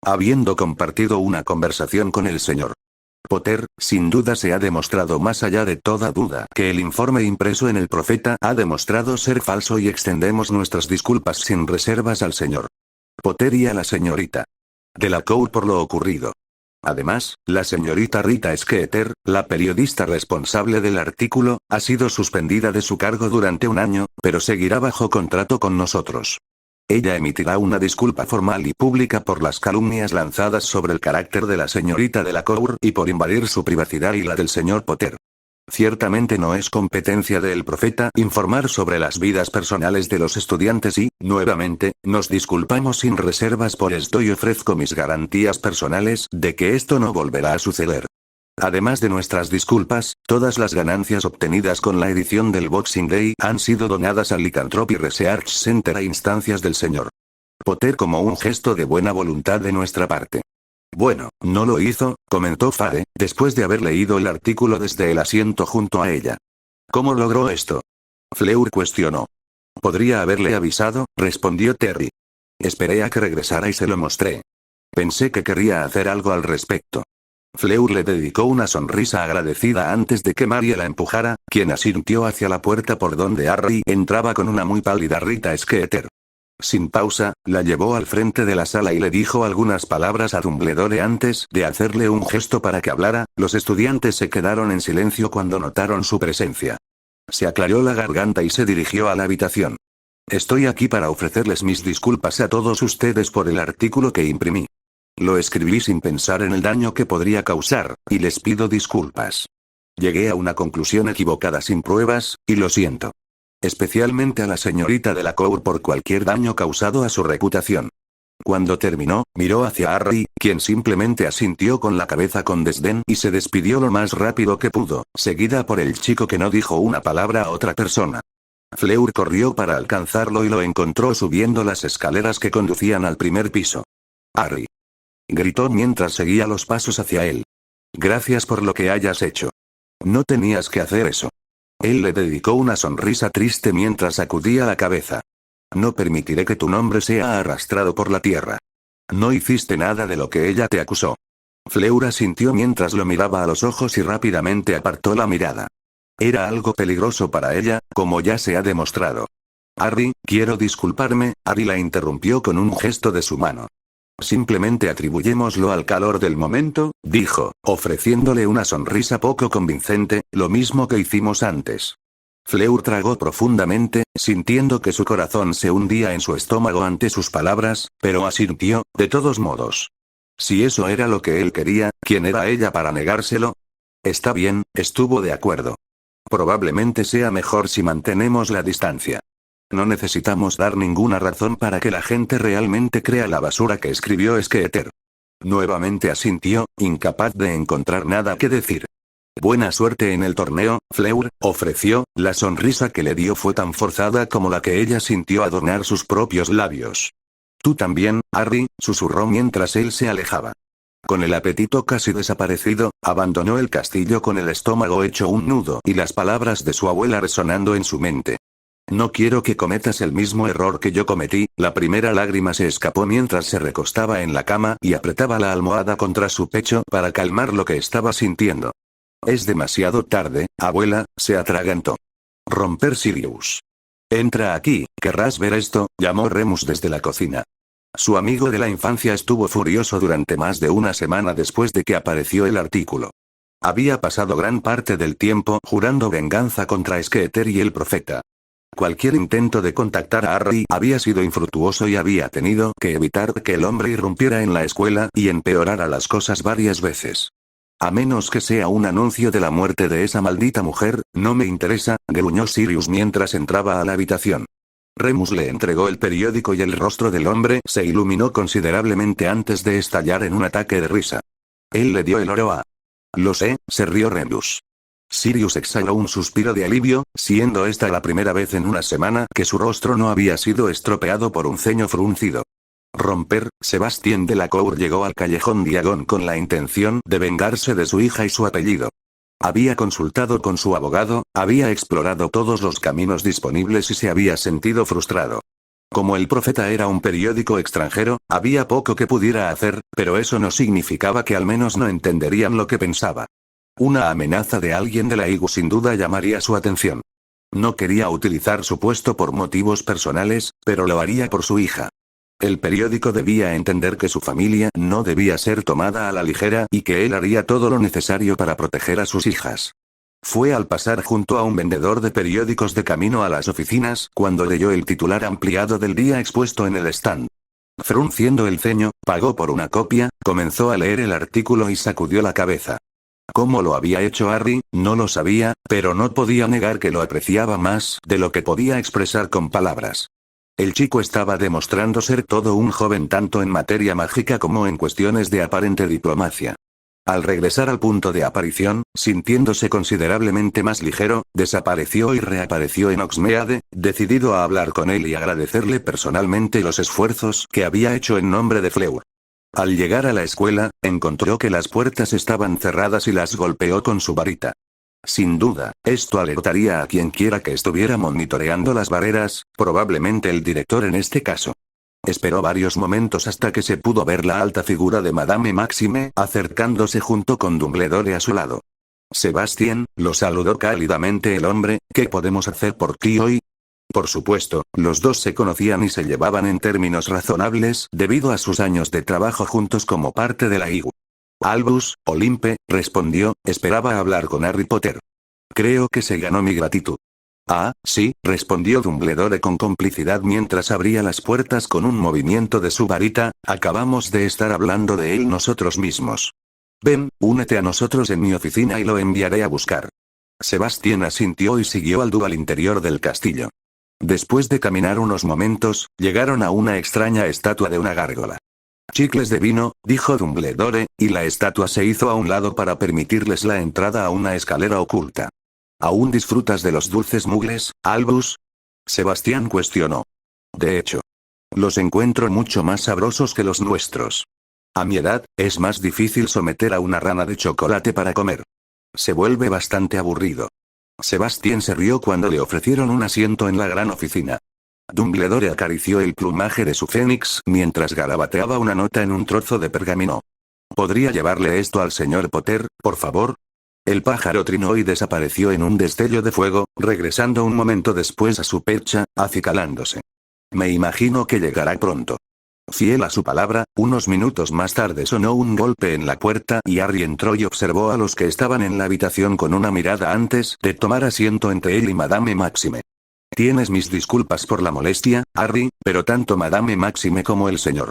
Habiendo compartido una conversación con el Sr. Potter, sin duda se ha demostrado más allá de toda duda que el informe impreso en el Profeta ha demostrado ser falso y extendemos nuestras disculpas sin reservas al Sr. Potter y a la señorita Delacour por lo ocurrido. Además, la señorita Rita Skeeter, la periodista responsable del artículo, ha sido suspendida de su cargo durante un año, pero seguirá bajo contrato con nosotros. Ella emitirá una disculpa formal y pública por las calumnias lanzadas sobre el carácter de la señorita Delacour y por invadir su privacidad y la del señor Potter. Ciertamente no es competencia del Profeta informar sobre las vidas personales de los estudiantes y, nuevamente, nos disculpamos sin reservas por esto y ofrezco mis garantías personales de que esto no volverá a suceder. Además de nuestras disculpas, todas las ganancias obtenidas con la edición del Boxing Day han sido donadas al Lycanthropy Research Center a instancias del Sr. Potter como un gesto de buena voluntad de nuestra parte. Bueno, no lo hizo, comentó Fade, después de haber leído el artículo desde el asiento junto a ella. ¿Cómo logró esto? Fleur cuestionó. Podría haberle avisado, respondió Terry. Esperé a que regresara y se lo mostré. Pensé que querría hacer algo al respecto. Fleur le dedicó una sonrisa agradecida antes de que Maria la empujara, quien asintió hacia la puerta por donde Harry entraba con una muy pálida Rita Skeeter. Sin pausa, la llevó al frente de la sala y le dijo algunas palabras a Dumbledore antes de hacerle un gesto para que hablara. Los estudiantes se quedaron en silencio cuando notaron su presencia. Se aclaró la garganta y se dirigió a la habitación. Estoy aquí para ofrecerles mis disculpas a todos ustedes por el artículo que imprimí. Lo escribí sin pensar en el daño que podría causar, y les pido disculpas. Llegué a una conclusión equivocada sin pruebas, y lo siento. Especialmente a la señorita Delacour por cualquier daño causado a su reputación. Cuando terminó, miró hacia Harry, quien simplemente asintió con la cabeza con desdén y se despidió lo más rápido que pudo, seguida por el chico que no dijo una palabra a otra persona. Fleur corrió para alcanzarlo y lo encontró subiendo las escaleras que conducían al primer piso. Harry. Gritó mientras seguía los pasos hacia él. Gracias por lo que hayas hecho. No tenías que hacer eso. Él le dedicó una sonrisa triste mientras sacudía la cabeza. No permitiré que tu nombre sea arrastrado por la tierra. No hiciste nada de lo que ella te acusó. Fleur asintió mientras lo miraba a los ojos y rápidamente apartó la mirada. Era algo peligroso para ella, como ya se ha demostrado. Harry, quiero disculparme, Harry la interrumpió con un gesto de su mano. Simplemente atribuyémoslo al calor del momento, dijo, ofreciéndole una sonrisa poco convincente, lo mismo que hicimos antes. Fleur tragó profundamente, sintiendo que su corazón se hundía en su estómago ante sus palabras, pero asintió, de todos modos. Si eso era lo que él quería, ¿quién era ella para negárselo? Está bien, estuvo de acuerdo. Probablemente sea mejor si mantenemos la distancia. No necesitamos dar ninguna razón para que la gente realmente crea la basura que escribió Skeeter. Nuevamente asintió, incapaz de encontrar nada que decir. Buena suerte en el torneo, Fleur, ofreció, la sonrisa que le dio fue tan forzada como la que ella sintió adornar sus propios labios. Tú también, Harry, susurró mientras él se alejaba. Con el apetito casi desaparecido, abandonó el castillo con el estómago hecho un nudo y las palabras de su abuela resonando en su mente. No quiero que cometas el mismo error que yo cometí. La primera lágrima se escapó mientras se recostaba en la cama y apretaba la almohada contra su pecho para calmar lo que estaba sintiendo. Es demasiado tarde, abuela, se atragantó. Romper Sirius. Entra aquí, querrás ver esto, llamó Remus desde la cocina. Su amigo de la infancia estuvo furioso durante más de una semana después de que apareció el artículo. Había pasado gran parte del tiempo jurando venganza contra Skeeter y el profeta. Cualquier intento de contactar a Harry había sido infructuoso y había tenido que evitar que el hombre irrumpiera en la escuela y empeorara las cosas varias veces. A menos que sea un anuncio de la muerte de esa maldita mujer, no me interesa, gruñó Sirius mientras entraba a la habitación. Remus le entregó el periódico y el rostro del hombre se iluminó considerablemente antes de estallar en un ataque de risa. Él le dio el oro a... Lo sé, se rió Remus. Sirius exhaló un suspiro de alivio, siendo esta la primera vez en una semana que su rostro no había sido estropeado por un ceño fruncido. Romper, Sebastián de la Cour llegó al callejón Diagon con la intención de vengarse de su hija y su apellido. Había consultado con su abogado, había explorado todos los caminos disponibles y se había sentido frustrado. Como el profeta era un periódico extranjero, había poco que pudiera hacer, pero eso no significaba que al menos no entenderían lo que pensaba. Una amenaza de alguien de la IGU sin duda llamaría su atención. No quería utilizar su puesto por motivos personales, pero lo haría por su hija. El periódico debía entender que su familia no debía ser tomada a la ligera y que él haría todo lo necesario para proteger a sus hijas. Fue al pasar junto a un vendedor de periódicos de camino a las oficinas cuando leyó el titular ampliado del día expuesto en el stand. Frunciendo el ceño, pagó por una copia, comenzó a leer el artículo y sacudió la cabeza. ¿Cómo lo había hecho Harry? No lo sabía, pero no podía negar que lo apreciaba más de lo que podía expresar con palabras. El chico estaba demostrando ser todo un joven tanto en materia mágica como en cuestiones de aparente diplomacia. Al regresar al punto de aparición, sintiéndose considerablemente más ligero, desapareció y reapareció en Hogsmeade, decidido a hablar con él y agradecerle personalmente los esfuerzos que había hecho en nombre de Fleur. Al llegar a la escuela, encontró que las puertas estaban cerradas y las golpeó con su varita. Sin duda, esto alertaría a quien quiera que estuviera monitoreando las barreras, probablemente el director en este caso. Esperó varios momentos hasta que se pudo ver la alta figura de Madame Maxime acercándose junto con Dumbledore a su lado. Sebastián, lo saludó cálidamente el hombre, ¿qué podemos hacer por ti hoy? Por supuesto, los dos se conocían y se llevaban en términos razonables debido a sus años de trabajo juntos como parte de la IGU. Albus, Olimpe, respondió, esperaba hablar con Harry Potter. Creo que se ganó mi gratitud. Ah, sí, respondió Dumbledore con complicidad mientras abría las puertas con un movimiento de su varita, acabamos de estar hablando de él nosotros mismos. Ven, únete a nosotros en mi oficina y lo enviaré a buscar. Sebastián asintió y siguió al al interior del castillo. Después de caminar unos momentos, llegaron a una extraña estatua de una gárgola. Chicles de vino, dijo Dumbledore, y la estatua se hizo a un lado para permitirles la entrada a una escalera oculta. ¿Aún disfrutas de los dulces mugles, Albus? Sebastián cuestionó. De hecho, los encuentro mucho más sabrosos que los nuestros. A mi edad, es más difícil someter a una rana de chocolate para comer. Se vuelve bastante aburrido. Sebastián se rió cuando le ofrecieron un asiento en la gran oficina. Dumbledore acarició el plumaje de su fénix mientras garabateaba una nota en un trozo de pergamino. ¿Podría llevarle esto al señor Potter, por favor? El pájaro trinó y desapareció en un destello de fuego, regresando un momento después a su percha, acicalándose. Me imagino que llegará pronto. Fiel a su palabra, unos minutos más tarde sonó un golpe en la puerta y Harry entró y observó a los que estaban en la habitación con una mirada antes de tomar asiento entre él y Madame Maxime. Tienes mis disculpas por la molestia, Harry, pero tanto Madame Maxime como el señor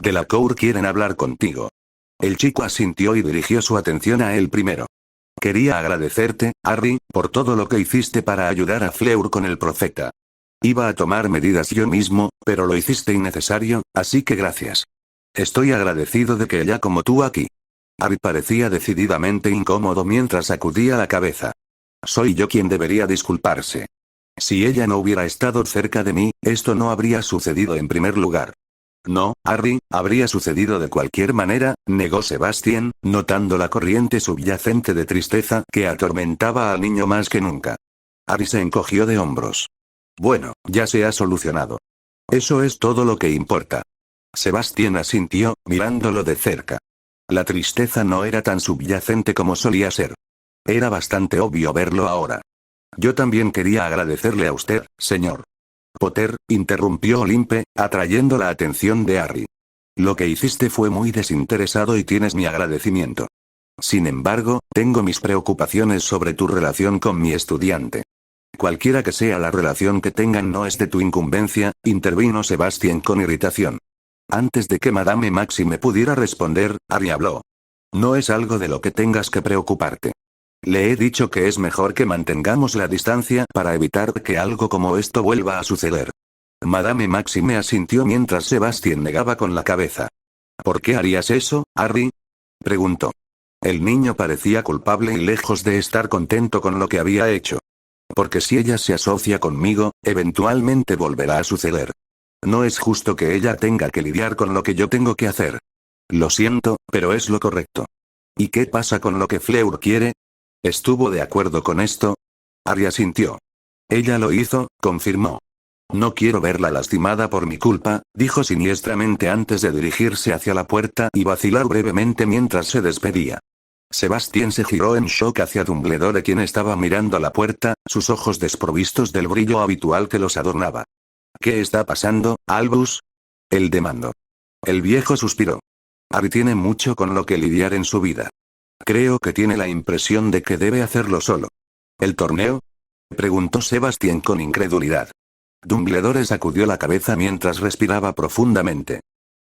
de la Cour quieren hablar contigo. El chico asintió y dirigió su atención a él primero. Quería agradecerte, Harry, por todo lo que hiciste para ayudar a Fleur con el profeta. Iba a tomar medidas yo mismo, pero lo hiciste innecesario, así que gracias. Estoy agradecido de que ella como tú aquí. Harry parecía decididamente incómodo mientras sacudía la cabeza. Soy yo quien debería disculparse. Si ella no hubiera estado cerca de mí, esto no habría sucedido en primer lugar. No, Harry, habría sucedido de cualquier manera, negó Sebastián, notando la corriente subyacente de tristeza que atormentaba al niño más que nunca. Harry se encogió de hombros. Bueno, ya se ha solucionado. Eso es todo lo que importa. Sebastián asintió, mirándolo de cerca. La tristeza no era tan subyacente como solía ser. Era bastante obvio verlo ahora. Yo también quería agradecerle a usted, señor Potter, interrumpió Olimpe, atrayendo la atención de Harry. Lo que hiciste fue muy desinteresado y tienes mi agradecimiento. Sin embargo, tengo mis preocupaciones sobre tu relación con mi estudiante. Cualquiera que sea la relación que tengan no es de tu incumbencia, intervino Sebastián con irritación. Antes de que Madame Maxime pudiera responder, Harry habló. No es algo de lo que tengas que preocuparte. Le he dicho que es mejor que mantengamos la distancia para evitar que algo como esto vuelva a suceder. Madame Maxime asintió mientras Sebastián negaba con la cabeza. ¿Por qué harías eso, Harry? Preguntó. El niño parecía culpable y lejos de estar contento con lo que había hecho. Porque si ella se asocia conmigo, eventualmente volverá a suceder. No es justo que ella tenga que lidiar con lo que yo tengo que hacer. Lo siento, pero es lo correcto. ¿Y qué pasa con lo que Fleur quiere? ¿Estuvo de acuerdo con esto? Harry asintió. Ella lo hizo, confirmó. No quiero verla lastimada por mi culpa, dijo siniestramente antes de dirigirse hacia la puerta y vacilar brevemente mientras se despedía. Sebastián se giró en shock hacia Dumbledore, quien estaba mirando la puerta, sus ojos desprovistos del brillo habitual que los adornaba. ¿Qué está pasando, Albus? Él demandó. El viejo suspiró. Harry tiene mucho con lo que lidiar en su vida. Creo que tiene la impresión de que debe hacerlo solo. ¿El torneo? Preguntó Sebastián con incredulidad. Dumbledore sacudió la cabeza mientras respiraba profundamente.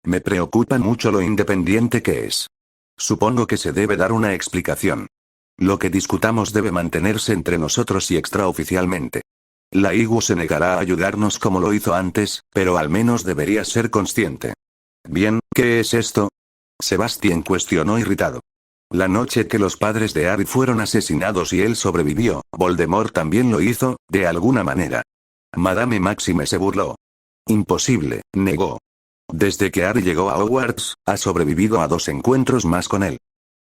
Me preocupa mucho lo independiente que es. Supongo que se debe dar una explicación. Lo que discutamos debe mantenerse entre nosotros y extraoficialmente. La IGU se negará a ayudarnos como lo hizo antes, pero al menos debería ser consciente. Bien, ¿qué es esto? Sebastián cuestionó irritado. La noche que los padres de Harry fueron asesinados y él sobrevivió, Voldemort también lo hizo, de alguna manera. Madame Maxime se burló. Imposible, negó. Desde que Harry llegó a Hogwarts, ha sobrevivido a 2 encuentros más con él.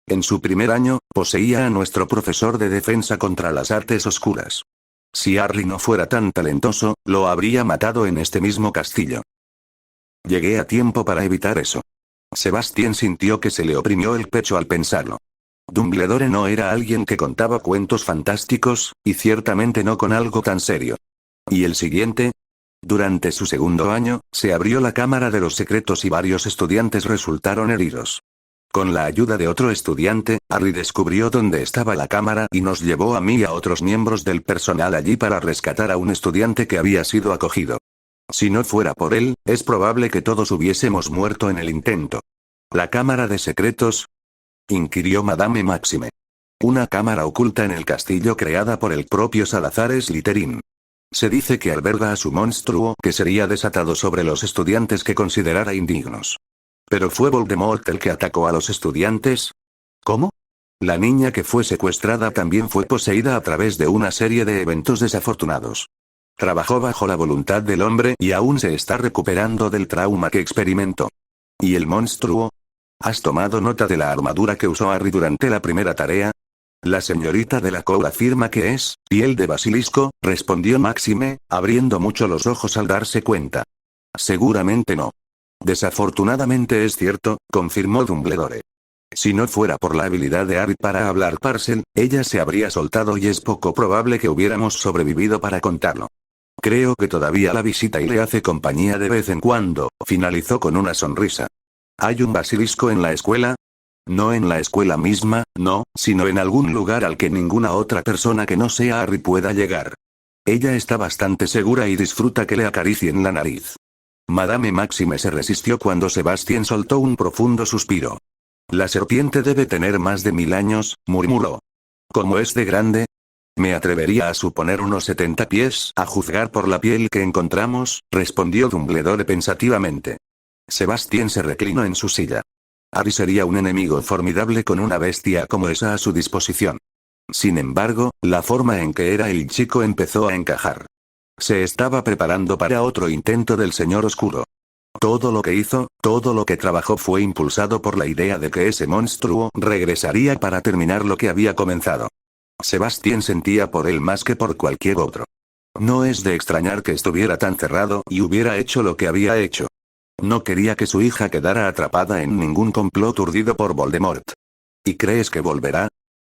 En su primer año, poseía a nuestro profesor de defensa contra las artes oscuras. Si Harry no fuera tan talentoso, lo habría matado en este mismo castillo. Llegué a tiempo para evitar eso. Sebastián sintió que se le oprimió el pecho al pensarlo. Dumbledore no era alguien que contaba cuentos fantásticos, y ciertamente no con algo tan serio. ¿Y el siguiente? Durante su segundo año, se abrió la Cámara de los Secretos y varios estudiantes resultaron heridos. Con la ayuda de otro estudiante, Harry descubrió dónde estaba la cámara y nos llevó a mí y a otros miembros del personal allí para rescatar a un estudiante que había sido acogido. Si no fuera por él, es probable que todos hubiésemos muerto en el intento. ¿La Cámara de Secretos? Inquirió Madame Maxime. Una cámara oculta en el castillo creada por el propio Salazar Slytherin. Se dice que alberga a su monstruo que sería desatado sobre los estudiantes que considerara indignos. ¿Pero fue Voldemort el que atacó a los estudiantes? ¿Cómo? La niña que fue secuestrada también fue poseída a través de una serie de eventos desafortunados. Trabajó bajo la voluntad del hombre y aún se está recuperando del trauma que experimentó. ¿Y el monstruo? ¿Has tomado nota de la armadura que usó Harry durante la primera tarea? La señorita de la Cour afirma que es piel de basilisco, respondió Maxime, abriendo mucho los ojos al darse cuenta. Seguramente no. Desafortunadamente es cierto, confirmó Dumbledore. Si no fuera por la habilidad de Harry para hablar Parcel, ella se habría soltado y es poco probable que hubiéramos sobrevivido para contarlo. Creo que todavía la visita y le hace compañía de vez en cuando, finalizó con una sonrisa. ¿Hay un basilisco en la escuela? No en la escuela misma, no, sino en algún lugar al que ninguna otra persona que no sea Harry pueda llegar. Ella está bastante segura y disfruta que le acaricien la nariz. Madame Maxime se resistió cuando Sebastián soltó un profundo suspiro. La serpiente debe tener más de 1000 años, murmuró. ¿Cómo es de grande? Me atrevería a suponer unos 70 pies, a juzgar por la piel que encontramos, respondió Dumbledore pensativamente. Sebastián se reclinó en su silla. Harry sería un enemigo formidable con una bestia como esa a su disposición. Sin embargo, la forma en que era el chico empezó a encajar. Se estaba preparando para otro intento del Señor Oscuro. Todo lo que hizo, todo lo que trabajó fue impulsado por la idea de que ese monstruo regresaría para terminar lo que había comenzado. Sebastián sentía por él más que por cualquier otro. No es de extrañar que estuviera tan cerrado y hubiera hecho lo que había hecho. No quería que su hija quedara atrapada en ningún complot urdido por Voldemort. ¿Y crees que volverá?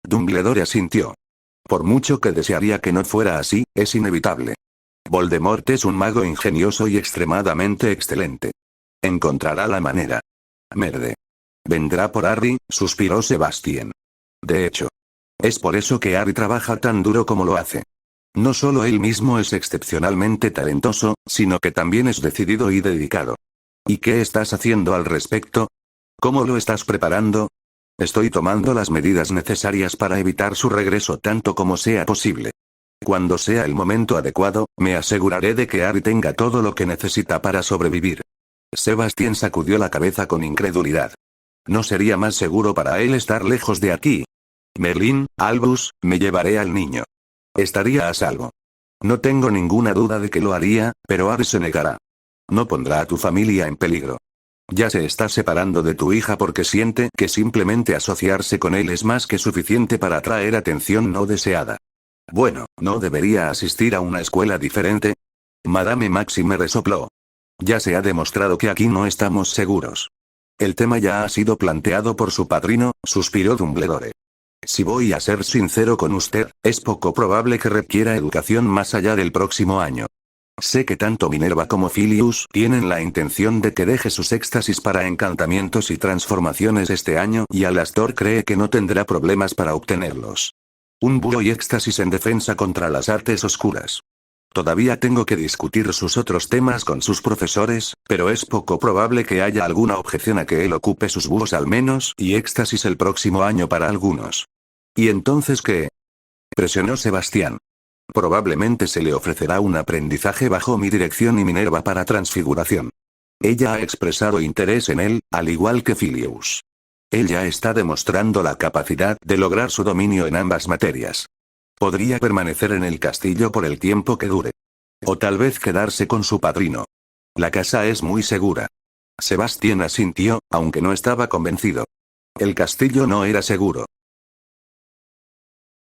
Dumbledore asintió. Por mucho que desearía que no fuera así, es inevitable. Voldemort es un mago ingenioso y extremadamente excelente. Encontrará la manera. Merde. Vendrá por Harry, suspiró Sebastián. De hecho. Es por eso que Harry trabaja tan duro como lo hace. No solo él mismo es excepcionalmente talentoso, sino que también es decidido y dedicado. ¿Y qué estás haciendo al respecto? ¿Cómo lo estás preparando? Estoy tomando las medidas necesarias para evitar su regreso tanto como sea posible. Cuando sea el momento adecuado, me aseguraré de que Harry tenga todo lo que necesita para sobrevivir. Sebastián sacudió la cabeza con incredulidad. ¿No sería más seguro para él estar lejos de aquí? Merlín, Albus, me llevaré al niño. Estaría a salvo. No tengo ninguna duda de que lo haría, pero Harry se negará. No pondrá a tu familia en peligro. Ya se está separando de tu hija porque siente que simplemente asociarse con él es más que suficiente para atraer atención no deseada. Bueno, ¿no debería asistir a una escuela diferente? Madame Maxime resopló. Ya se ha demostrado que aquí no estamos seguros. El tema ya ha sido planteado por su padrino, suspiró Dumbledore. Si voy a ser sincero con usted, es poco probable que requiera educación más allá del próximo año. Sé que tanto Minerva como Filius tienen la intención de que deje sus éxtasis para encantamientos y transformaciones este año y Alastor cree que no tendrá problemas para obtenerlos. Un búho y éxtasis en defensa contra las artes oscuras. Todavía tengo que discutir sus otros temas con sus profesores, pero es poco probable que haya alguna objeción a que él ocupe sus búhos al menos y éxtasis el próximo año para algunos. ¿Y entonces qué? Presionó Sebastián. Probablemente se le ofrecerá un aprendizaje bajo mi dirección y Minerva para transfiguración. Ella ha expresado interés en él, al igual que Filius. Ella está demostrando la capacidad de lograr su dominio en ambas materias. Podría permanecer en el castillo por el tiempo que dure. O tal vez quedarse con su padrino. La casa es muy segura. Sebastián asintió, aunque no estaba convencido. El castillo no era seguro.